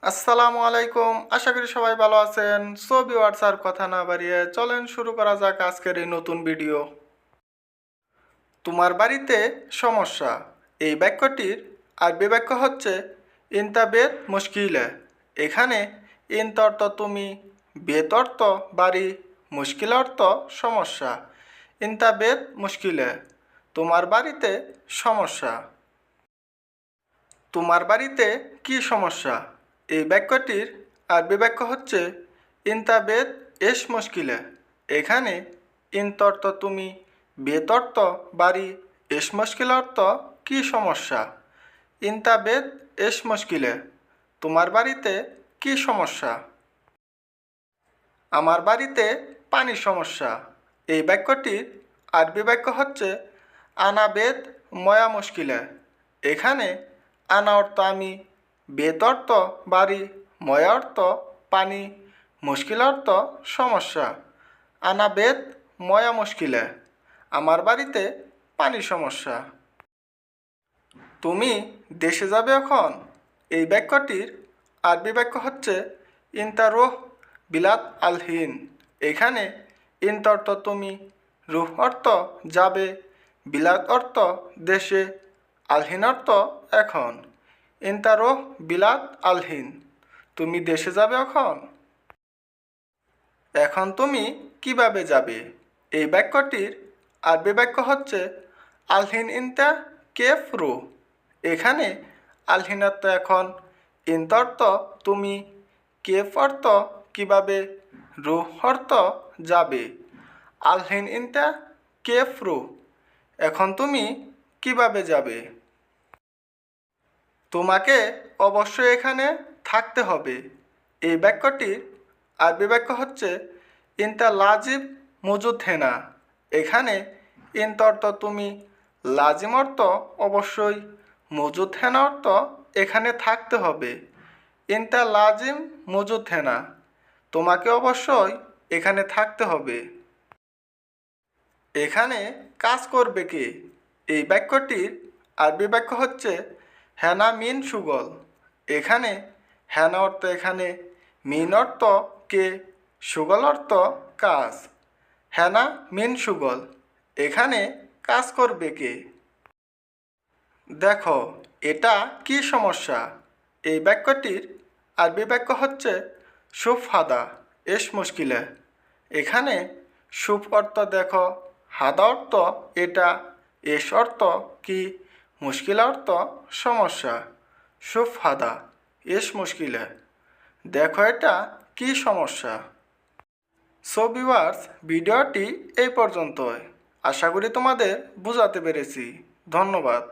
আসসালামু আলাইকুম। আশা করি সবাই ভালো আছেন। সো ভিউয়ার্স, আর কথা না বাড়িয়ে চলেন শুরু করা যাক আজকের এই নতুন ভিডিও। তোমার বাড়িতে সমস্যা, এই বাক্যটির আরবি বাক্য হচ্ছে ইনতা বেত মুশকিলে। এখানে ইনতা অর্থ তুমি, বেত অর্থ বাড়ি, মুশকিল অর্থ সমস্যা। ইনতা বেত মুশকিলে, তোমার বাড়িতে সমস্যা। তোমার বাড়িতে কি সমস্যা, এই বাক্যটির আরবি বাক্য হচ্ছে ইনতা বেত এস মুশকিলে। এখানে ইনত অর্থ তুমি, বেত অর্থ বাড়ি, এস মুশকিল অর্থ কি সমস্যা। ইনতা বেত এস মুশকিলে, তোমার বাড়িতে কি সমস্যা। আমার বাড়িতে পানির সমস্যা, এই বাক্যটির আরবি বাক্য হচ্ছে আনা বেত ময়া মুশকিলে। এখানে আনা অর্থ আমি, বেত অর্থ বাড়ি, ময়া অর্থ পানি, মুশকিল অর্থ সমস্যা। আনা বেত ময়া মুশকিলে, আমার বাড়িতে পানির সমস্যা। তুমি দেশে যাবে এখন, এই বাক্যটির আরবি বাক্য হচ্ছে ইনতা রুহ বিলাত আলহিন। এখানে ইন্ত অর্থ তুমি, রুহ অর্থ যাবে, বিলাত অর্থ দেশে, আলহিন অর্থ এখন। ইনতা রুহ বিলাত আলহিন, তুমি দেশে যাবে এখন। এখন তুমি কিভাবে যাবে, এই বাক্যটির আরবি বাক্য হচ্ছে আলহিন ইনতা কেফ রু। এখানে আলহিন অর্থ এখন, ইন্ত অর্থ তুমি, কেফ অর্থ কিভাবে, রুহ অর্থ যাবে। আলহিন ইনতা কেফ রু, এখন তুমি কিভাবে যাবে। তোমাকে অবশ্যই এখানে থাকতে হবে, এই বাক্যটির আরবি বাক্য হচ্ছে ইনতা লাজিব মজুদ হেনা। এখানে ইন্ত অর্থ তুমি, লাজিম অর্থ অবশ্যই, মজুদ হেনা অর্থ এখানে থাকতে হবে। ইনতা লাজিম মজুদ হেনা, তোমাকে অবশ্যই এখানে থাকতে হবে। এখানে কাজ করবে কে, এই বাক্যটির আরবি বাক্য হচ্ছে হেনা মিন সুগল। এখানে হেনা অর্থ এখানে, মিন অর্থ কে, সুগল অর্থ কাজ। হেনা মিন সুগল, এখানে কাজ করবে কে। দেখো এটা কি সমস্যা, এই বাক্যটির আরবি বাক্য হচ্ছে সুফ হাদা এস মুশকিলে। এখানে সুফ অর্থ দেখো, হাদা অর্থ এটা, এস অর্থ কি, মুশকিল অর্থ সমস্যা। সুফ হাদা এস মুশকিলে, দেখো এটা কি সমস্যা। সো ভিউয়ার্স, ভিডিওটি এই পর্যন্তই। আশা করি তোমাদের বোঝাতে পেরেছি। ধন্যবাদ।